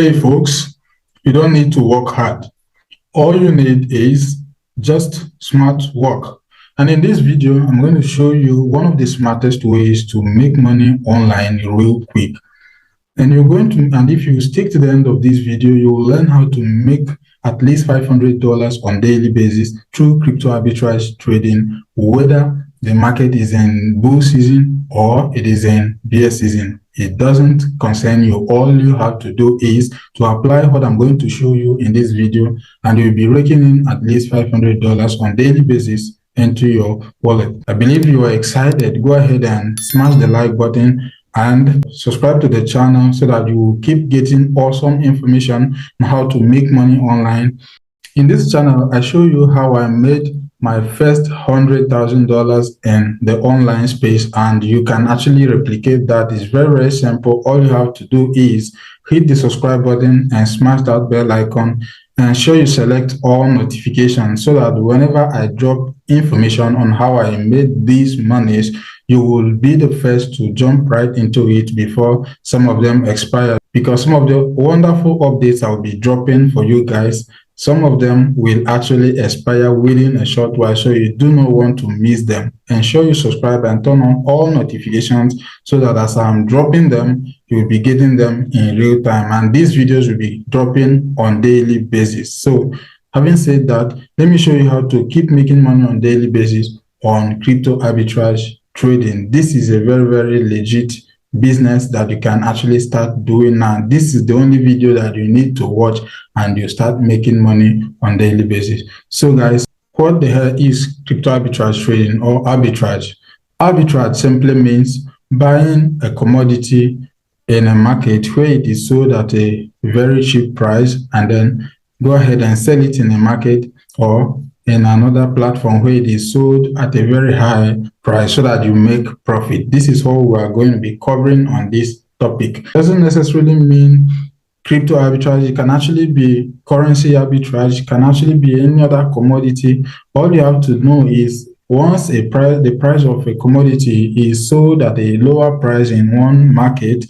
Hey folks, you don't need to work hard. All you need is just smart work. And in this video, I'm going to show you one of the smartest ways to make money online real quick. And if you stick to the end of this video, you will learn how to make at least $500 on daily basis through crypto arbitrage trading, whether the market is in bull season or it is in bear season. It doesn't concern you. All you have to do is to apply what I'm going to show you in this video, and you'll be raking in at least $500 on daily basis into your wallet. I believe you are excited. Go ahead and smash the like button and subscribe to the channel so that you will keep getting awesome information on how to make money online. In this channel, I show you how I made my first $100,000 in the online space, and you can actually replicate that. It's very, very simple. All you have to do is hit the subscribe button and smash that bell icon, and ensure you select all notifications so that whenever I drop information on how I made these monies, you will be the first to jump right into it before some of them expire. Because some of the wonderful updates I'll be dropping for you guys, some of them will actually expire within a short while, so you do not want to miss them. Ensure you subscribe and turn on all notifications so that as I'm dropping them, you'll be getting them in real time. And these videos will be dropping on daily basis. So having said that, let me show you how to keep making money on daily basis on crypto arbitrage trading. This is a very, very legit business that you can actually start doing now. This is the only video that you need to watch and you start making money on daily basis. So guys, what the hell is crypto arbitrage trading or arbitrage? Arbitrage simply means buying a commodity in a market where it is sold at a very cheap price and then go ahead and sell it in a market or in another platform where it is sold at a very high price so that you make profit. This is what we are going to be covering on this topic. Doesn't necessarily mean crypto arbitrage. It can actually be currency arbitrage. It can actually be any other commodity. All you have to know is once the price of a commodity is sold at a lower price in one market,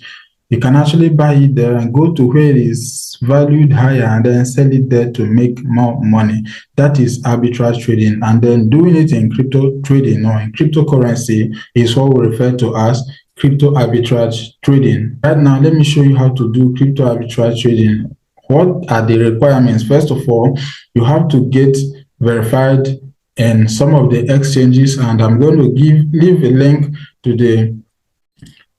you can actually buy it there and go to where it is valued higher and then sell it there to make more money. That is arbitrage trading. And then doing it in crypto trading or in cryptocurrency is what we refer to as crypto arbitrage trading. Right now, let me show you how to do crypto arbitrage trading. What are the requirements? First of all, you have to get verified in some of the exchanges, and I'm going to leave a link to the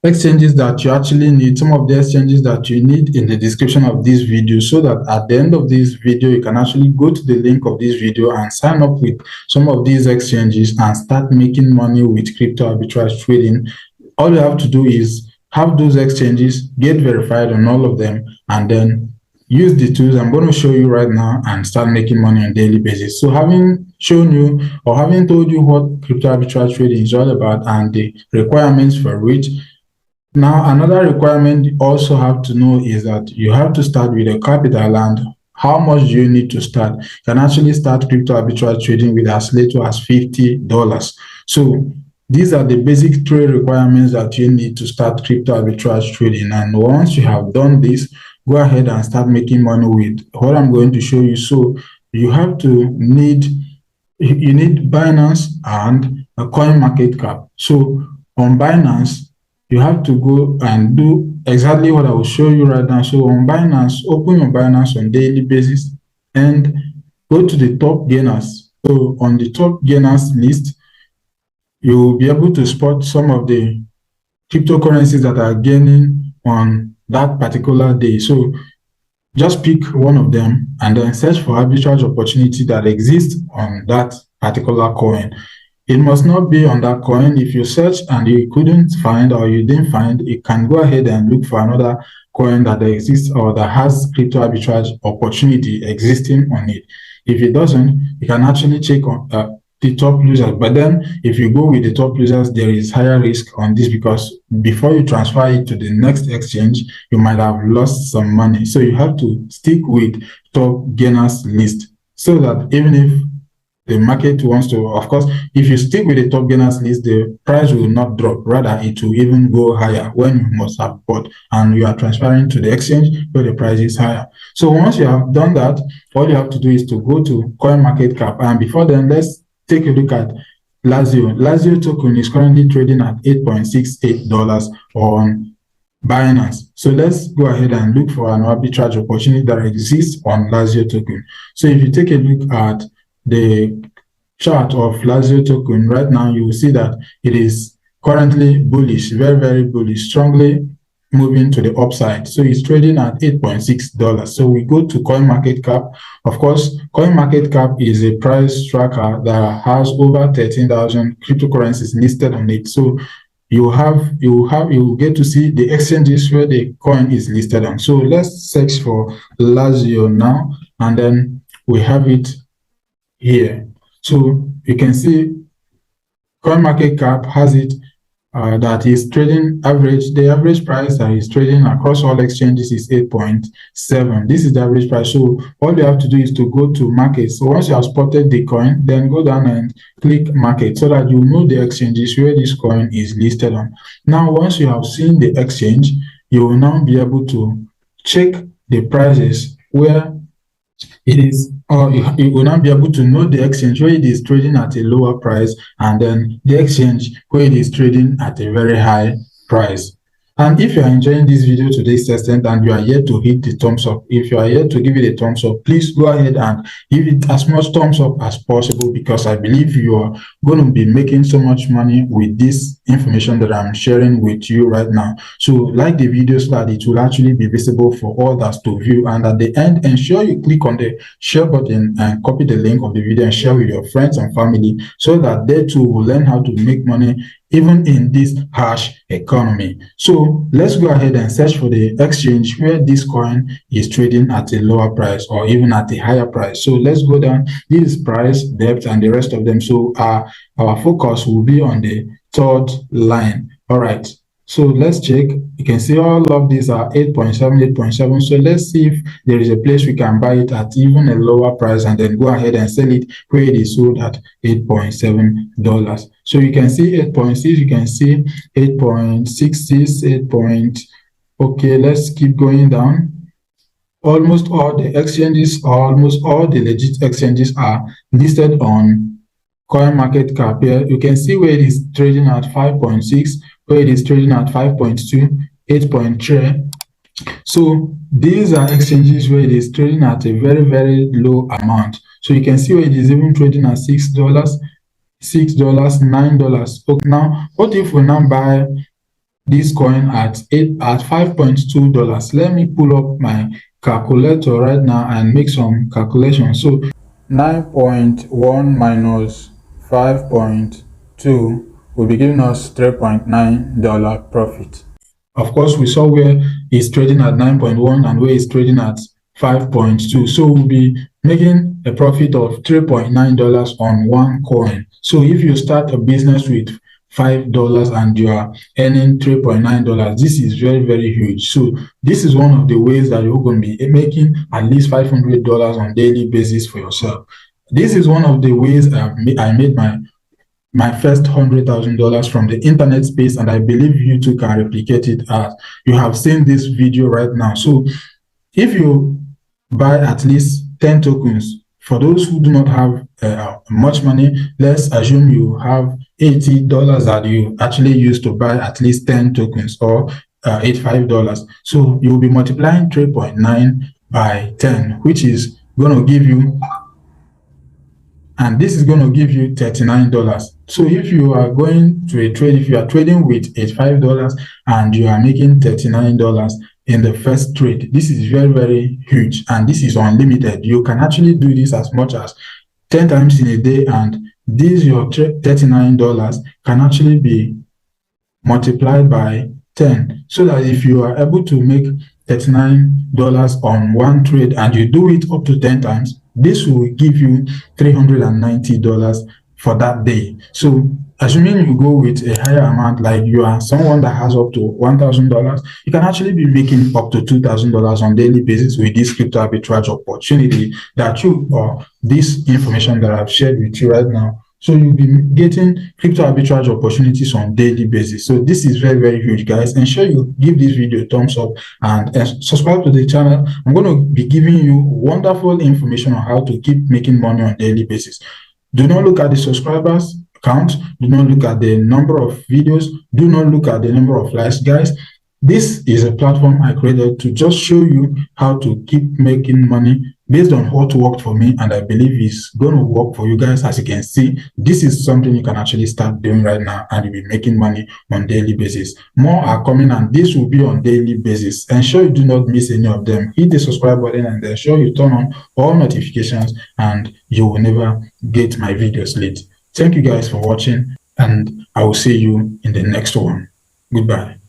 exchanges that you actually need, some of the exchanges that you need in the description of this video, so that at the end of this video you can actually go to the link of this video and sign up with some of these exchanges and start making money with crypto arbitrage trading. All you have to do is have those exchanges, get verified on all of them, and then use the tools I'm going to show you right now and start making money on a daily basis. So having shown you or having told you what crypto arbitrage trading is all about and the requirements for which, now, another requirement you also have to know is that you have to start with a capital. And how much do you need to start? You can actually start crypto arbitrage trading with as little as $50. So these are the basic three requirements that you need to start crypto arbitrage trading. And once you have done this, go ahead and start making money with what I'm going to show you. So you need Binance and a coin market cap. So on Binance, you have to go and do exactly what I will show you right now. So on Binance, open your Binance on daily basis and go to the top gainers. So on the top gainers list, you will be able to spot some of the cryptocurrencies that are gaining on that particular day. So just pick one of them and then search for arbitrage opportunity that exists on that particular coin. It must not be on that coin. If you search and you couldn't find or you didn't find, you can go ahead and look for another coin that exists or that has crypto arbitrage opportunity existing on it. If it doesn't, you can actually check on the top users. But then if you go with the top users, there is higher risk on this because before you transfer it to the next exchange, you might have lost some money. So you have to stick with top gainers list so that even if the market wants to, of course, if you stick with the top gainers list, the price will not drop. Rather, it will even go higher when you must have bought and you are transferring to the exchange where the price is higher. So once you have done that, all you have to do is to go to CoinMarketCap. And before then, let's take a look at Lazio. Lazio token is currently trading at $8.68 on Binance. So let's go ahead and look for an arbitrage opportunity that exists on Lazio token. So if you take a look at the chart of Lazio token right now, you will see that it is currently bullish, very, very bullish, strongly moving to the upside. So it's trading at $8.6. So we go to CoinMarketCap. Of course, CoinMarketCap is a price tracker that has over 13,000 cryptocurrencies listed on it. So you will get to see the exchanges where the coin is listed on. So let's search for Lazio now, and then we have it here. So you can see CoinMarketCap has it that is trading the average price that is trading across all exchanges is 8.7. This is the average price. So all you have to do is to go to market. So once you have spotted the coin, then go down and click market so that you know the exchanges where this coin is listed on. Now, once you have seen the exchange, you will now be able to check the prices where it is, or you will not be able to know the exchange where it is trading at a lower price, and then the exchange where it is trading at a very high price. And if you are enjoying this video to this extent and you are yet to hit the thumbs up, if you are yet to give it a thumbs up, please go ahead and give it as much thumbs up as possible, because I believe you are going to be making so much money with this information that I'm sharing with you right now. So like the video so that it will actually be visible for others to view. And at the end, ensure you click on the share button and copy the link of the video and share with your friends and family so that they too will learn how to make money even in this harsh economy. So let's go ahead and search for the exchange where this coin is trading at a lower price or even at a higher price. So let's go down. This is price, depth, and the rest of them. So our focus will be on the third line. All right. So let's check. You can see all of these are 8.7, 8.7. So let's see if there is a place we can buy it at even a lower price and then go ahead and sell it where it is sold at $8.7. So you can see 8.6, you can see 8.66, okay, let's keep going down. Almost all the exchanges, almost all the legit exchanges are listed on CoinMarketCap. Here you can see where it is trading at 5.6, where it is trading at 5.2, 8.3. So these are exchanges where it is trading at a very, very low amount. So you can see where it is even trading at $6, $9. Okay, now what if we now buy this coin at $5.2? Let me pull up my calculator right now and make some calculations. So 9.1 minus 5.2 will be giving us $3.9 profit. Of course, we saw where it's trading at 9.1 and where it's trading at 5.2. So we'll be making a profit of $3.9 on one coin. So if you start a business with $5 and you are earning $3.9, this is very, very huge. So this is one of the ways that you're going to be making at least $500 on a daily basis for yourself. This is one of the ways I made my first $100,000 from the internet space, and I believe you too can replicate it as you have seen this video right now. So if you buy at least 10 tokens, for those who do not have much money, let's assume you have $80 that you actually use to buy at least 10 tokens, or $85. So you'll be multiplying 3.9 by 10, which is going to give you, and this is going to give you $39. So if you are going to a trade, if you are trading with $85 and you are making $39 in the first trade, this is very, very huge, and this is unlimited. You can actually do this as much as 10 times in a day, and this your $39 can actually be multiplied by 10, so that if you are able to make $39 on one trade and you do it up to 10 times, this will give you $390 for that day. So assuming you go with a higher amount, like you are someone that has up to $1,000, you can actually be making up to $2,000 on daily basis with this crypto arbitrage opportunity that you, or this information that I've shared with you right now. So you'll be getting crypto arbitrage opportunities on daily basis. So this is very, very huge, guys. Ensure you give this video a thumbs up and subscribe to the channel. I'm going to be giving you wonderful information on how to keep making money on daily basis. Do not look at the subscribers count. Do not look at the number of videos. Do not look at the number of likes, guys. This is a platform I created to just show you how to keep making money based on what worked for me, and I believe it's going to work for you guys. As you can see, this is something you can actually start doing right now, and you'll be making money on daily basis. More are coming, and this will be on daily basis. Ensure you do not miss any of them. Hit the subscribe button and ensure you turn on all notifications, and you will never get my videos late. Thank you guys for watching, and I will see you in the next one. Goodbye.